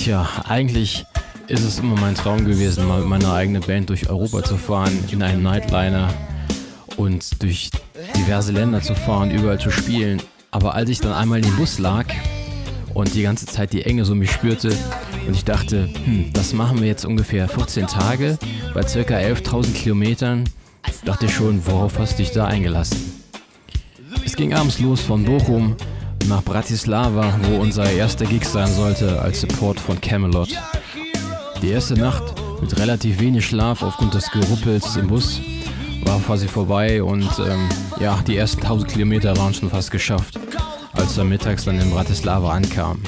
Tja, eigentlich ist es immer mein Traum gewesen, mal mit meiner eigenen Band durch Europa zu fahren, in einem Nightliner und durch diverse Länder zu fahren, überall zu spielen. Aber als ich dann einmal in dem Bus lag und die ganze Zeit die Enge so mich spürte und ich dachte, das machen wir jetzt ungefähr 14 Tage bei ca. 11.000 Kilometern, dachte ich schon, worauf hast du dich da eingelassen? Es ging abends los von Bochum nach Bratislava, wo unser erster Gig sein sollte als Support von Kamelot. Die erste Nacht mit relativ wenig Schlaf aufgrund des Geruppels im Bus war quasi vorbei und die ersten 1000 Kilometer waren schon fast geschafft, als wir mittags dann in Bratislava ankamen.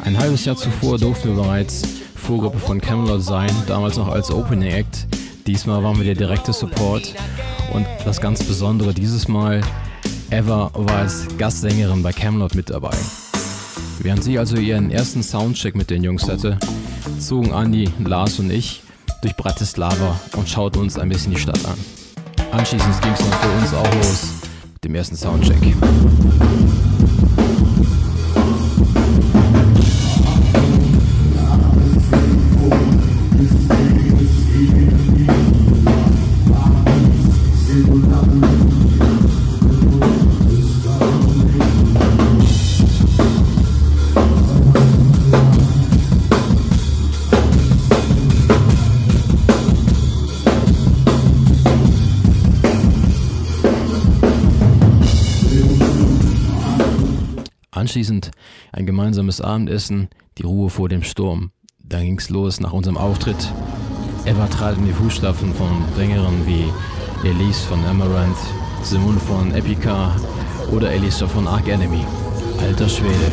Ein halbes Jahr zuvor durften wir bereits Vorgruppe von Kamelot sein, damals noch als Opening Act. Diesmal waren wir der direkte Support und das ganz Besondere dieses Mal, Eva war als Gastsängerin bei Kamelot mit dabei. Während sie also ihren ersten Soundcheck mit den Jungs hatte, zogen Andi, Lars und ich durch Bratislava und schauten uns ein bisschen die Stadt an. Anschließend ging es dann für uns auch los mit dem ersten Soundcheck. Anschließend ein gemeinsames Abendessen, die Ruhe vor dem Sturm. Dann ging's los nach unserem Auftritt. Eva trat in die Fußstapfen von Sängerinnen wie Elise von Amaranth, Simone von Epica oder Elisa von Arch Enemy. Alter Schwede.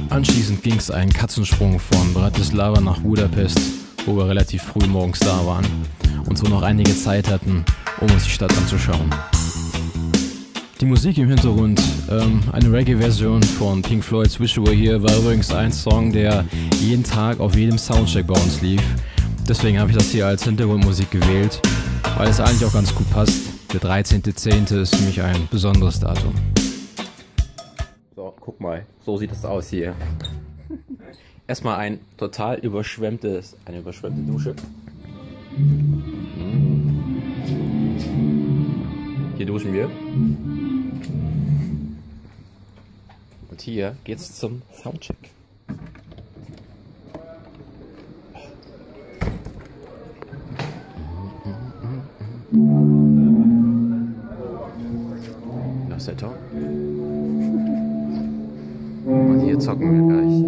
Anschließend ging es einen Katzensprung von Bratislava nach Budapest, wo wir relativ früh morgens da waren und so noch einige Zeit hatten, um uns die Stadt anzuschauen. Die Musik im Hintergrund, eine Reggae-Version von Pink Floyd's Wish You Were Here, war übrigens ein Song, der jeden Tag auf jedem Soundcheck bei uns lief. Deswegen habe ich das hier als Hintergrundmusik gewählt, weil es eigentlich auch ganz gut passt. Der 13.10. ist für mich ein besonderes Datum. So, guck mal, so sieht das aus hier. Erstmal eine überschwemmte Dusche. Hier duschen wir. Und hier geht's zum Soundcheck. Das ist der Ton. Und hier zocken wir gleich.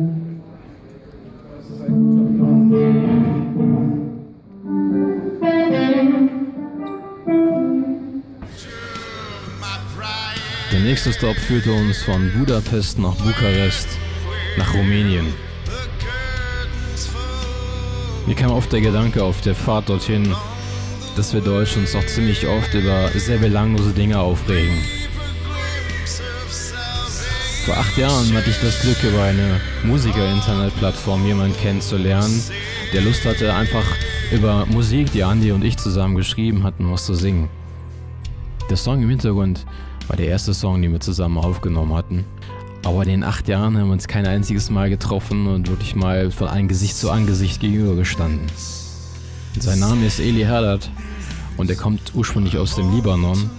Der nächste Stop führte uns von Budapest nach Bukarest, nach Rumänien. Mir kam oft der Gedanke auf der Fahrt dorthin, dass wir Deutschen uns auch ziemlich oft über sehr belanglose Dinge aufregen. Vor 8 Jahren hatte ich das Glück, über eine Musiker-Internetplattform jemanden kennenzulernen, der Lust hatte, einfach über Musik, die Andi und ich zusammen geschrieben hatten, was zu singen. Der Song im Hintergrund war der erste Song, den wir zusammen aufgenommen hatten. Aber in den 8 Jahren haben wir uns kein einziges Mal getroffen und wirklich mal von Angesicht zu Angesicht gegenübergestanden. Sein Name ist Eli Haddad und er kommt ursprünglich aus dem Libanon,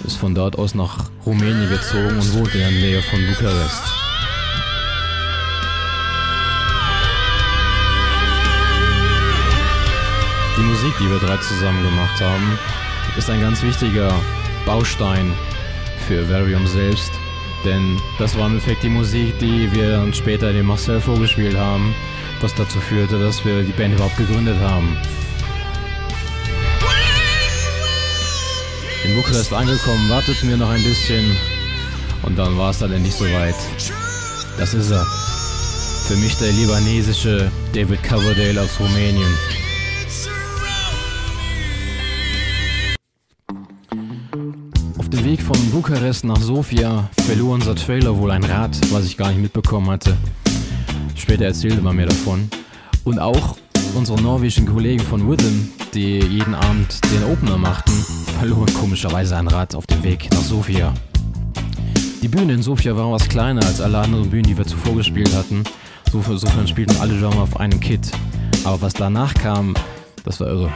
ist von dort aus nach Rumänien gezogen und wohnt in der Nähe von Bukarest. Die Musik, die wir 3 zusammen gemacht haben, ist ein ganz wichtiger Baustein für Varium selbst, denn das war im Endeffekt die Musik, die wir dann später dem Marcel vorgespielt haben, was dazu führte, dass wir die Band überhaupt gegründet haben. In Bukarest angekommen, warteten wir noch ein bisschen und dann war es dann endlich soweit. Das ist er. Für mich der libanesische David Coverdale aus Rumänien. Auf dem Weg von Bukarest nach Sofia verlor unser Trailer wohl ein Rad, was ich gar nicht mitbekommen hatte. Später erzählte man mir davon. Und auch unsere norwegischen Kollegen von Rhythm, die jeden Abend den Opener machten, verloren komischerweise ein Rad auf dem Weg nach Sofia. Die Bühne in Sofia war was kleiner als alle anderen Bühnen, die wir zuvor gespielt hatten. Insofern spielten alle Drummer auf einem Kit. Aber was danach kam, das war irre.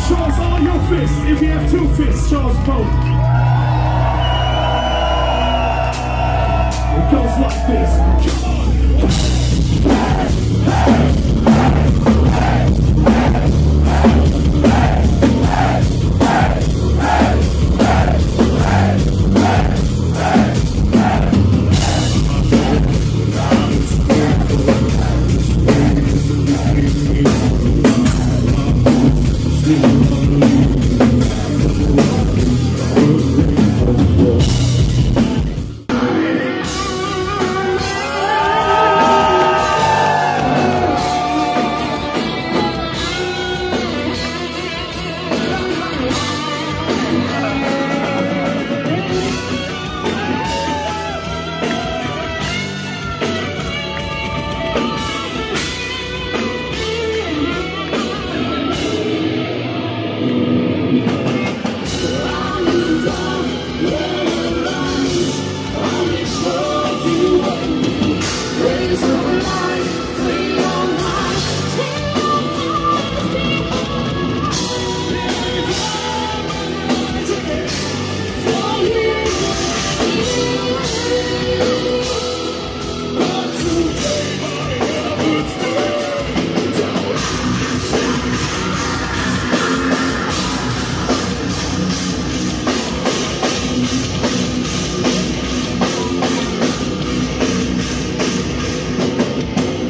Show us all your fists. If you have two fists, show us both. It goes like this.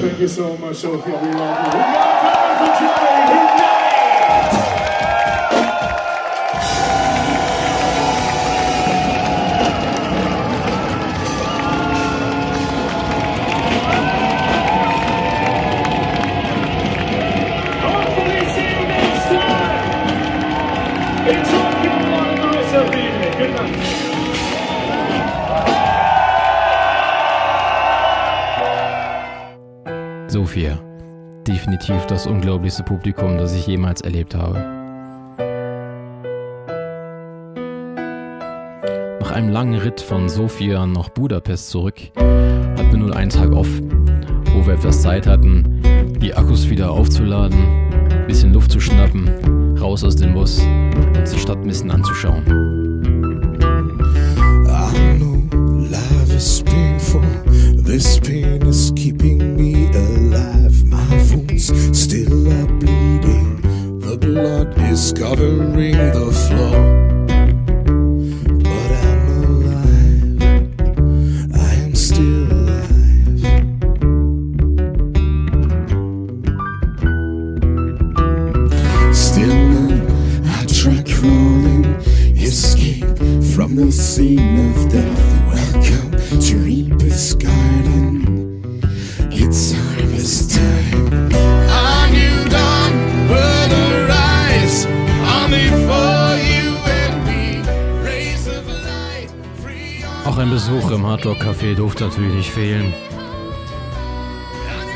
Thank you so much, Sophia. We love you. We love you for today. Hopefully see you next time. Enjoy the rest of the evening. Good night. Sofia. Definitiv das unglaublichste Publikum, das ich jemals erlebt habe. Nach einem langen Ritt von Sofia nach Budapest zurück, hatten wir nun einen Tag off, wo wir etwas Zeit hatten, die Akkus wieder aufzuladen, ein bisschen Luft zu schnappen, raus aus dem Bus und die Stadt ein bisschen anzuschauen. I know life is painful. This pain is keeping me alive. My wounds still are bleeding. The blood is covering the floor. But I'm alive. I am still alive. Still I try crawling, escape from the scene of death. Welcome to Reaper's Garden. It's harvest time. A new dawn will arise, only for you and me. Rays of light, free on. Auch ein Besuch im Hard Rock Café durfte natürlich nicht fehlen.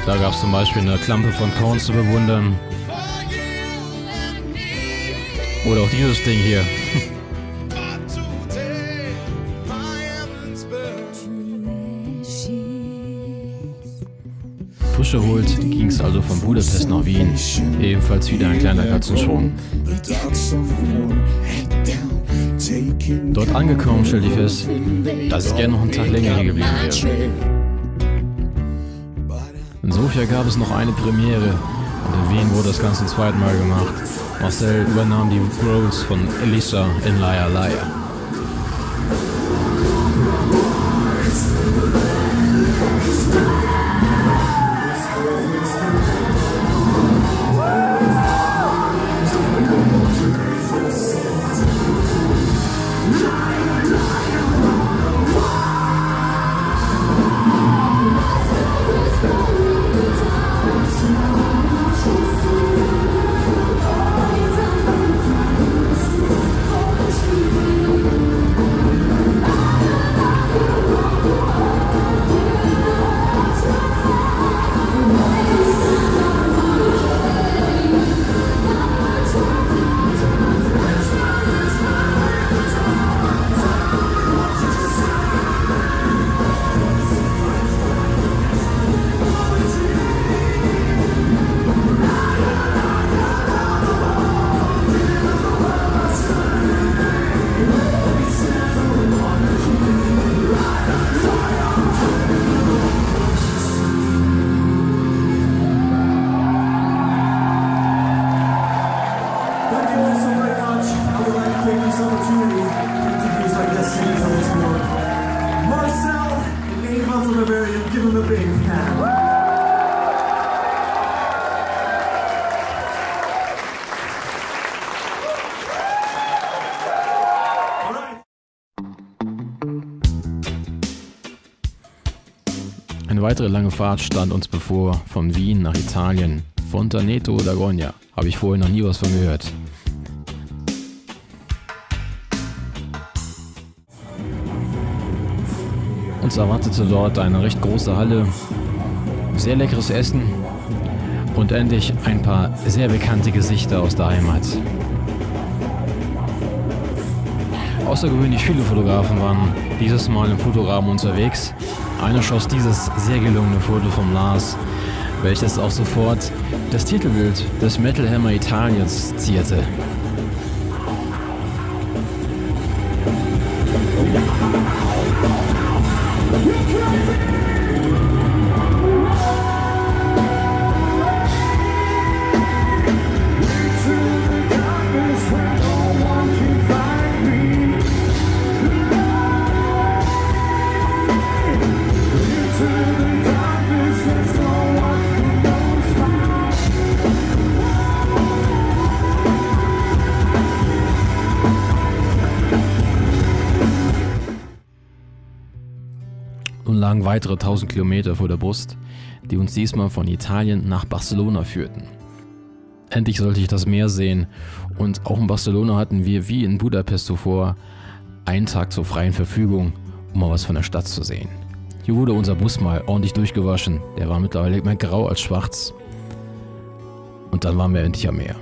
Da gab es zum Beispiel eine Klampe von Korn zu bewundern. Oder auch dieses Ding hier. Frisch erholt ging es also von Budapest nach Wien. Ebenfalls wieder ein kleiner Katzensprung. Dort angekommen stellte ich fest, dass ich gerne noch einen Tag länger hier geblieben wäre. In Sofia gab es noch eine Premiere und Wien wurde das Ganze zum zweiten Mal gemacht. Marcel übernahm die Roles von Elisa in Liar Liar. Eine weitere lange Fahrt stand uns bevor, von Wien nach Italien. Fontaneto d'Agogna. Habe ich vorher noch nie was von gehört. Uns erwartete dort eine recht große Halle, sehr leckeres Essen und endlich ein paar sehr bekannte Gesichter aus der Heimat. Außergewöhnlich viele Fotografen waren dieses Mal im Fotorahmen unterwegs. Einer schoss dieses sehr gelungene Foto von Lars, welches auch sofort das Titelbild des Metal Hammer Italiens zierte. Nun lagen weitere 1000 Kilometer vor der Brust, die uns diesmal von Italien nach Barcelona führten. Endlich sollte ich das Meer sehen und auch in Barcelona hatten wir wie in Budapest zuvor einen Tag zur freien Verfügung, um mal was von der Stadt zu sehen. Hier wurde unser Bus mal ordentlich durchgewaschen, der war mittlerweile mehr grau als schwarz. Und dann waren wir endlich am Meer.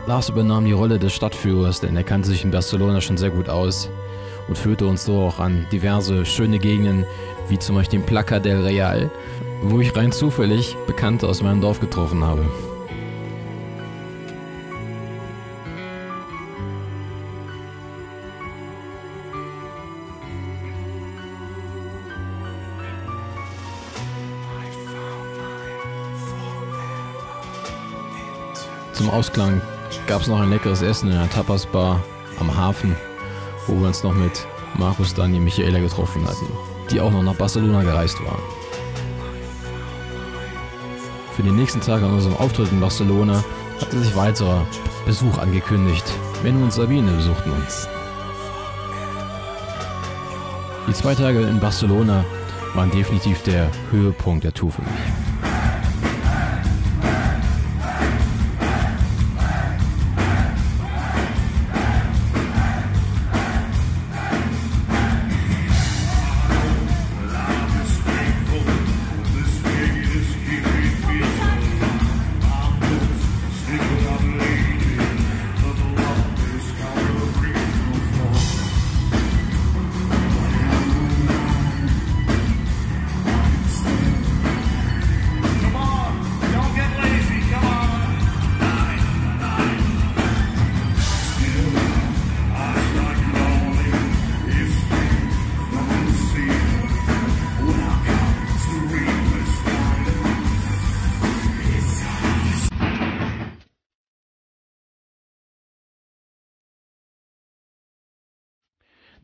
Lars übernahm die Rolle des Stadtführers, denn er kannte sich in Barcelona schon sehr gut aus und führte uns so auch an diverse schöne Gegenden, wie zum Beispiel den Placa del Real, wo ich rein zufällig Bekannte aus meinem Dorf getroffen habe. Zum Ausklang gab es noch ein leckeres Essen in einer Tapas-Bar am Hafen, wo wir uns noch mit Markus, Dani und Michaela getroffen hatten, die auch noch nach Barcelona gereist waren. Für den nächsten Tag an unserem Auftritt in Barcelona hatte sich weiterer Besuch angekündigt. Menno und Sabine besuchten uns. Die 2 Tage in Barcelona waren definitiv der Höhepunkt der Tour für mich.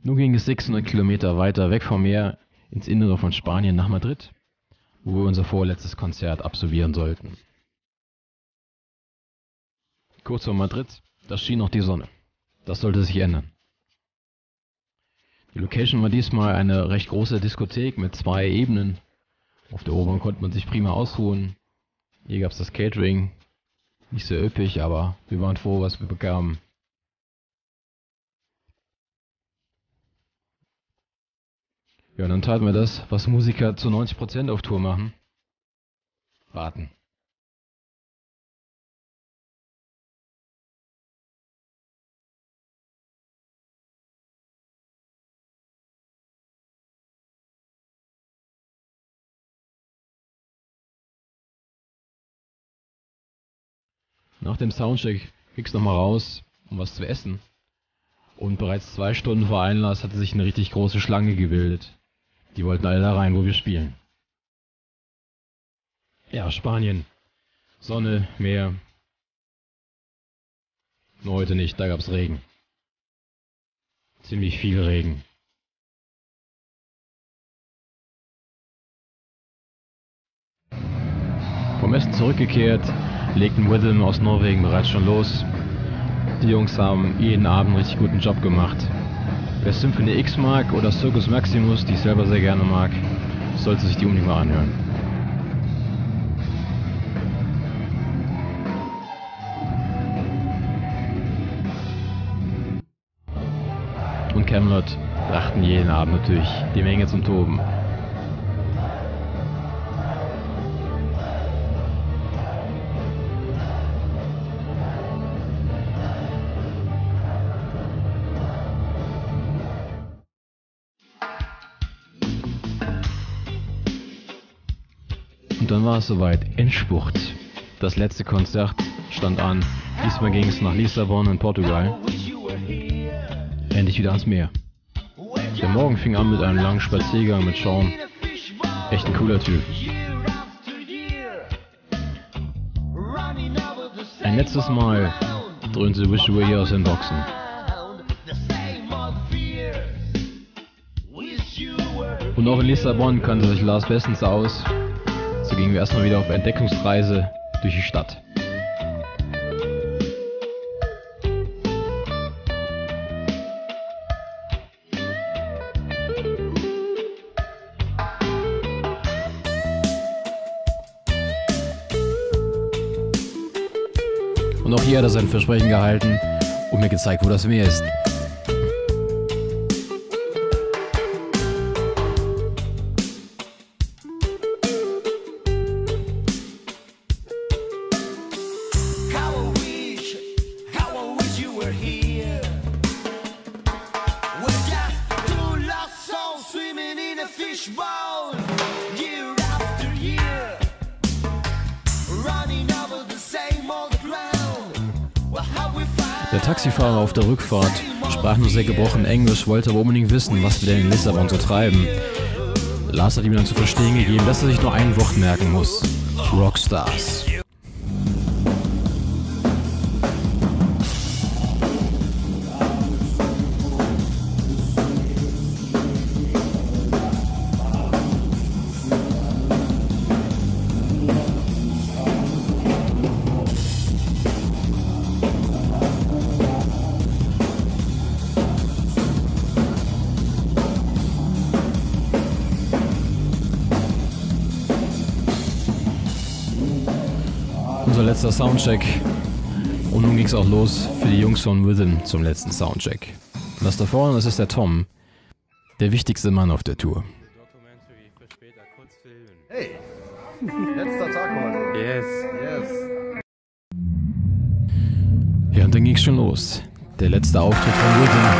Nun ging es 600 Kilometer weiter weg vom Meer ins Innere von Spanien nach Madrid, wo wir unser vorletztes Konzert absolvieren sollten. Kurz vor Madrid, da schien noch die Sonne. Das sollte sich ändern. Die Location war diesmal eine recht große Diskothek mit 2 Ebenen. Auf der oberen konnte man sich prima ausruhen. Hier gab es das Catering. Nicht sehr üppig, aber wir waren froh, was wir bekamen. Ja, und dann taten wir das, was Musiker zu 90% auf Tour machen. Warten. Nach dem Soundcheck ging's nochmal raus, um was zu essen. Und bereits 2 Stunden vor Einlass hatte sich eine richtig große Schlange gebildet. Die wollten alle da rein, wo wir spielen. Ja, Spanien. Sonne, Meer. Nur heute nicht, da gab's Regen. Ziemlich viel Regen. Vom Essen zurückgekehrt, legten Witham aus Norwegen bereits schon los. Die Jungs haben jeden Abend einen richtig guten Job gemacht. Wer Symphony X mag oder Circus Maximus, die ich selber sehr gerne mag, sollte sich die unbedingt mal anhören. Und Camelot brachten jeden Abend natürlich die Menge zum Toben. Und dann war es soweit, Endspurt. Das letzte Konzert stand an. Diesmal ging es nach Lissabon in Portugal. Endlich wieder ans Meer. Der Morgen fing an mit einem langen Spaziergang mit Sean. Echt ein cooler Typ. Ein letztes Mal dröhnte Wish You Were Here aus den Boxen. Und auch in Lissabon kannte sich Lars bestens aus. So gingen wir erstmal wieder auf Entdeckungsreise durch die Stadt. Und auch hier hat er sein Versprechen gehalten und mir gezeigt, wo das Meer ist. Der Taxifahrer auf der Rückfahrt sprach nur sehr gebrochen Englisch, wollte aber unbedingt wissen, was wir denn in Lissabon so treiben. Lars hat ihm dann zu verstehen gegeben, dass er sich nur ein Wort merken muss. Rockstars. Unser letzter Soundcheck. Und nun ging es auch los für die Jungs von Witham zum letzten Soundcheck. Und das da vorne, das ist der Tom, der wichtigste Mann auf der Tour. Hey, letzter Tag heute. Yes. Ja, und dann ging es schon los. Der letzte Auftritt von Witham.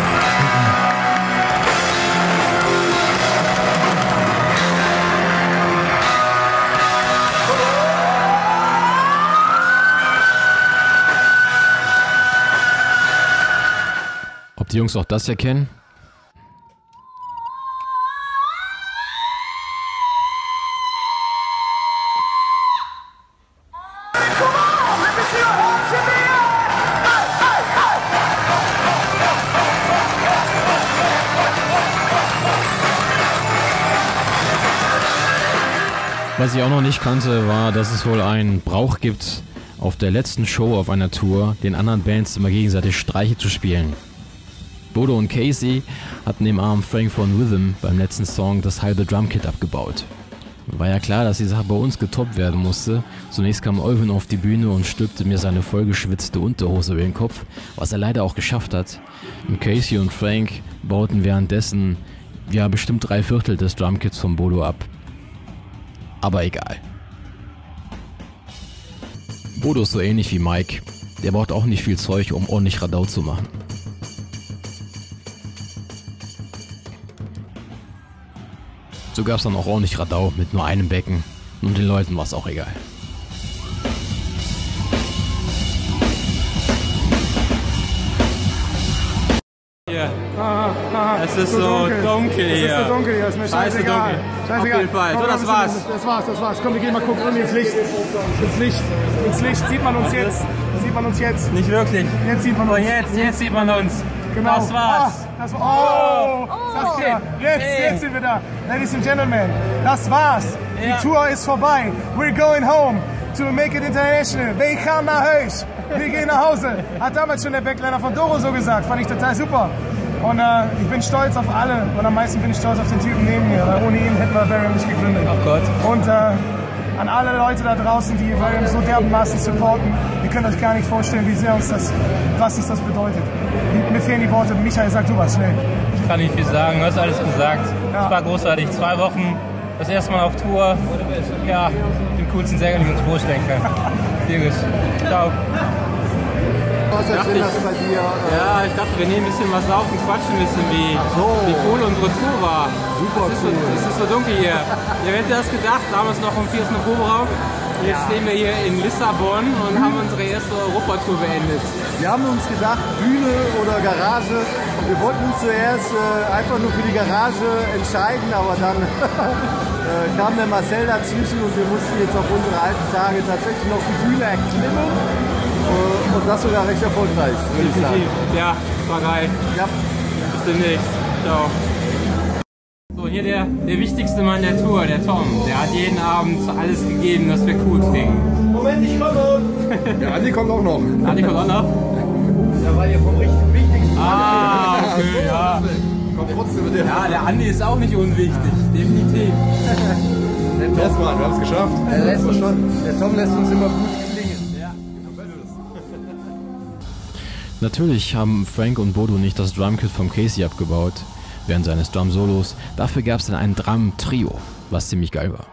Ob die Jungs auch das erkennen? Was ich auch noch nicht kannte, war, dass es wohl einen Brauch gibt, auf der letzten Show auf einer Tour den anderen Bands immer gegenseitig Streiche zu spielen. Bodo und Casey hatten dem armen Frank von Rhythm beim letzten Song das halbe Drumkit abgebaut. War ja klar, dass die Sache bei uns getoppt werden musste. Zunächst kam Eugen auf die Bühne und stülpte mir seine vollgeschwitzte Unterhose über den Kopf, was er leider auch geschafft hat. Und Casey und Frank bauten währenddessen ja bestimmt 3/4 des Drumkits von Bodo ab. Aber egal. Bodo ist so ähnlich wie Mike. Der braucht auch nicht viel Zeug, um ordentlich Radau zu machen. So gab es dann auch ordentlich Radau mit nur einem Becken und den Leuten war es auch egal. Hier. Es ist so dunkel hier. Es ist so dunkel hier, ist mir scheißegal. Auf jeden Fall. So, das war's. Das war's. Komm, wir gehen mal gucken ins Licht. Ins Licht. Sieht man uns jetzt? Nicht wirklich. Jetzt sieht man uns. Jetzt sieht man uns. Genau. Das war's. Jetzt sind wir da. Ladies and Gentlemen, das war's. Die Tour ist vorbei. We're going home to make it international. Wir gaan naar huis. Wir gehen nach Hause. Hat damals schon der Backliner von Doro so gesagt. Fand ich total super. Und ich bin stolz auf alle. Und am meisten bin ich stolz auf den Typen neben mir. Weil ohne ihn hätten wir Varium nicht gegründet. Oh Gott. Und an alle Leute da draußen, die Varium so dermaßen supporten. Ihr könnt euch gar nicht vorstellen, was uns das bedeutet. Mir fehlen die Worte. Michael, sag du was schnell. Ich kann nicht viel sagen. Du hast alles gesagt. Ja. Es war großartig. 2 Wochen. Das erste Mal auf Tour. Ja, den coolsten Sänger, den ich uns vorstellen kann. Wirklich. Ciao. Was erzählt das bei dir? Ja, ich dachte, wir nehmen ein bisschen was auf und quatschen ein bisschen, wie cool unsere Tour war. Super cool. Es ist so dunkel hier. Wer hätte das gedacht? Damals noch im 4. Proberaum. Jetzt stehen wir hier in Lissabon und haben unsere erste Europatour beendet. Wir haben uns gedacht, Bühne oder Garage. Wir wollten uns zuerst einfach nur für die Garage entscheiden, aber dann kam der Marcel dazwischen und wir mussten jetzt auf unsere alten Tage tatsächlich noch die Bühne erklimmen. Und das sogar recht erfolgreich, würde ich sagen. Ja, war geil. Ja. Bis demnächst. Ciao. So, hier der wichtigste Mann der Tour, der Tom. Der hat jeden Abend alles gegeben, dass wir cool klingen. Moment, ich komme! Der Andi kommt auch noch. Andi kommt auch noch? Der war hier vom wichtigsten Mann. Ah, okay, ja. Kommt trotzdem mit dir. Ja, der Andi ist auch nicht unwichtig, definitiv. Erstmal, wir haben es geschafft. Der Tom lässt uns immer gut klingen. Ja. Natürlich haben Frank und Bodo nicht das Drumkit vom Casey abgebaut während seines Drum-Solos. Dafür gab es dann ein Drum-Trio, was ziemlich geil war.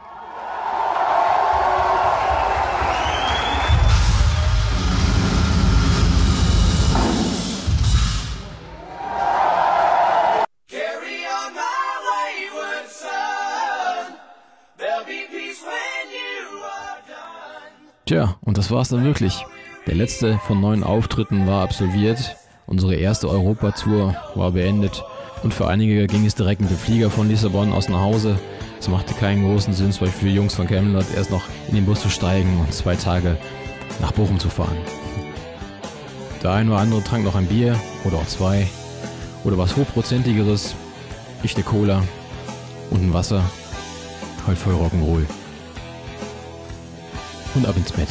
Tja, und das war's dann wirklich. Der letzte von 9 Auftritten war absolviert. Unsere erste Europatour war beendet. Und für einige ging es direkt mit dem Flieger von Lissabon aus nach Hause. Es machte keinen großen Sinn, zum Beispiel für die Jungs von Camelot, erst noch in den Bus zu steigen und 2 Tage nach Bochum zu fahren. Der ein oder andere trank noch ein Bier oder auch 2 oder was Hochprozentigeres. Ich eine Cola und ein Wasser. Halt voll Rock'n'Roll. Und ab ins Bett.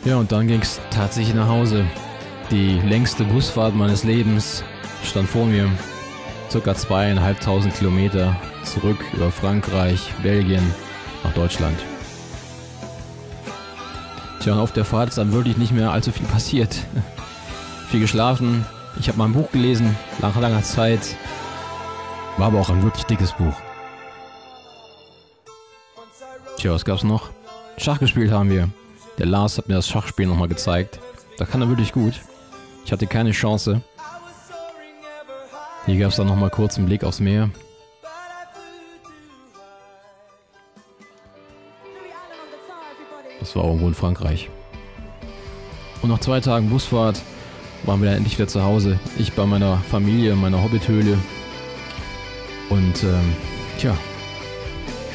Ja, und dann ging es tatsächlich nach Hause. Die längste Busfahrt meines Lebens stand vor mir. Circa 2.500 Kilometer zurück über Frankreich, Belgien nach Deutschland. Tja, und auf der Fahrt ist dann wirklich nicht mehr allzu viel passiert. Viel geschlafen, ich habe mal ein Buch gelesen, nach langer Zeit. War aber auch ein wirklich dickes Buch. Tja, was gab's noch? Schach gespielt haben wir. Der Lars hat mir das Schachspiel nochmal gezeigt. Da kann er wirklich gut. Ich hatte keine Chance. Hier gab es dann nochmal kurz einen Blick aufs Meer. Das war irgendwo in Frankreich. Und nach 2 Tagen Busfahrt waren wir dann endlich wieder zu Hause. Ich bei meiner Familie, meiner Hobbithöhle. Und tja,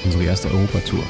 unsere erste Europatour.